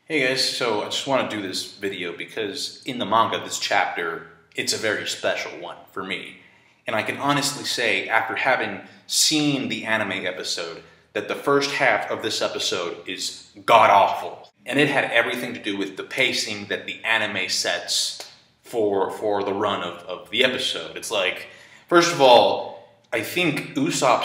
Hey guys, so I just want to do this video because in the manga, this chapter, it's a very special one for me. And I can honestly say, after having seen the anime episode, that the first half of this episode is god-awful. And it had everything to do with the pacing that the anime sets for the run of the episode. It's like, first of all, I think Usopp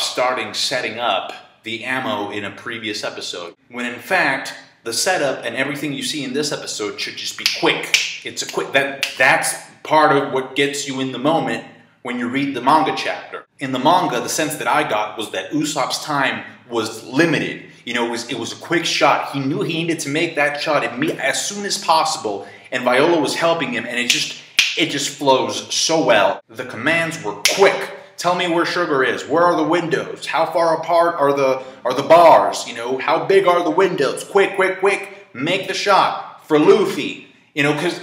setting up the ammo in a previous episode, when in fact, the setup and everything you see in this episode should just be quick. It's a quick, that's part of what gets you in the moment when you read the manga chapter. In the manga, the sense that I got was that Usopp's time was limited. You know, it was a quick shot. He knew he needed to make that shot as soon as possible, and Viola was helping him, and it just flows so well. The commands were quick. Tell me where sugar is. Where are the windows? How far apart are the bars? You know, how big are the windows? Quick, quick, quick. Make the shot for Luffy. You know, because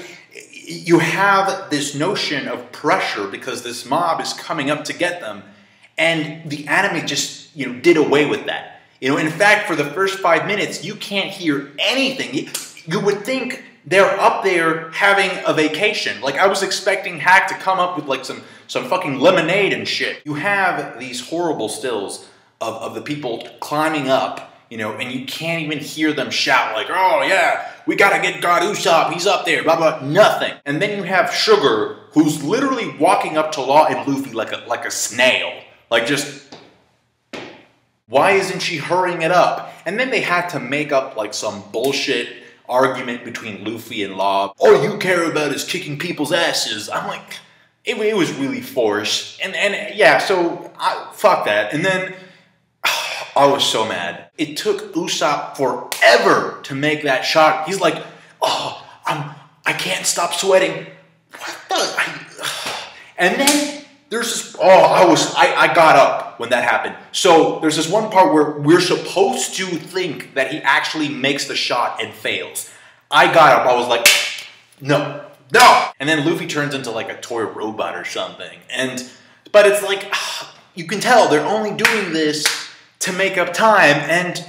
you have this notion of pressure because this mob is coming up to get them, and the anime just, you know, did away with that. You know, in fact, for the first 5 minutes, you can't hear anything. You would think they're up there having a vacation. Like, I was expecting Hack to come up with like some fucking lemonade and shit. You have these horrible stills of the people climbing up, you know, and you can't even hear them shout like, oh yeah, we gotta get God Usopp, he's up there, blah, blah, nothing. And then you have Sugar, who's literally walking up to Law and Luffy like a snail. Like, just, why isn't she hurrying it up? And then they had to make up like some bullshit argument between Luffy and Law. All you care about is kicking people's asses. I'm like, it was really forced. And yeah, so fuck that. And then I was so mad. It took Usopp forever to make that shot. He's like, oh, I can't stop sweating. What the? And then there's this, I got up when that happened. So there's this one part where we're supposed to think that he actually makes the shot and fails. I got up, I was like, no. And then Luffy turns into like a toy robot or something. But it's like, you can tell they're only doing this to make up time. And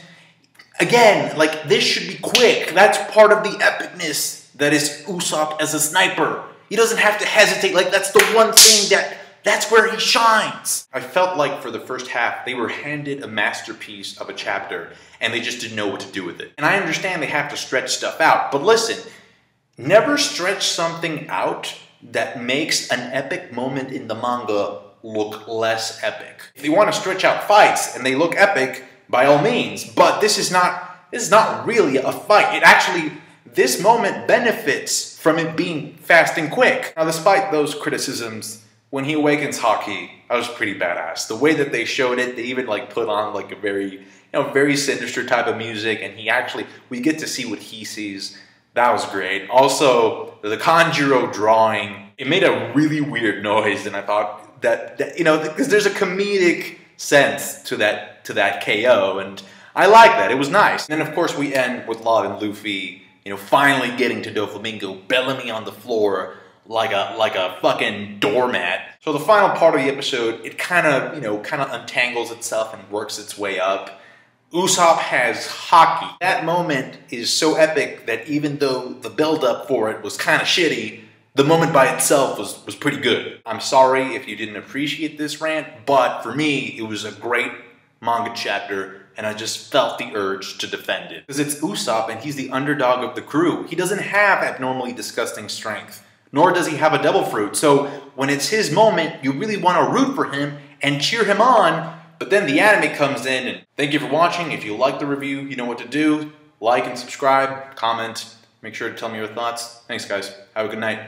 again, like, this should be quick. That's part of the epicness that is Usopp as a sniper. He doesn't have to hesitate. Like, that's the one thing that's where he shines. I felt like for the first half, they were handed a masterpiece of a chapter and they just didn't know what to do with it. And I understand they have to stretch stuff out, but listen, never stretch something out that makes an epic moment in the manga look less epic. If they want to stretch out fights and they look epic, by all means, but this is not really a fight. It actually, this moment benefits from it being fast and quick. Now, despite those criticisms, when he awakens Haki, that was pretty badass. The way that they showed it, they even like put on like a very, very sinister type of music, and we get to see what he sees. That was great. Also, the Kanjuro drawing, it made a really weird noise, and I thought that because there's a comedic sense to that KO, and I like that. It was nice. And then of course we end with Law and Luffy, finally getting to Doflamingo, Bellamy on the floor like a fucking doormat. So the final part of the episode, it kind of untangles itself and works its way up. Usopp has Haki. That moment is so epic that even though the build-up for it was kind of shitty, the moment by itself was pretty good. I'm sorry if you didn't appreciate this rant, but for me, it was a great manga chapter, and I just felt the urge to defend it. Because it's Usopp, and he's the underdog of the crew. He doesn't have abnormally disgusting strength, nor does he have a devil fruit. So when it's his moment, you really want to root for him and cheer him on. But then the anime comes in, and thank you for watching. If you like the review, you know what to do. Like and subscribe, comment, make sure to tell me your thoughts. Thanks guys, have a good night.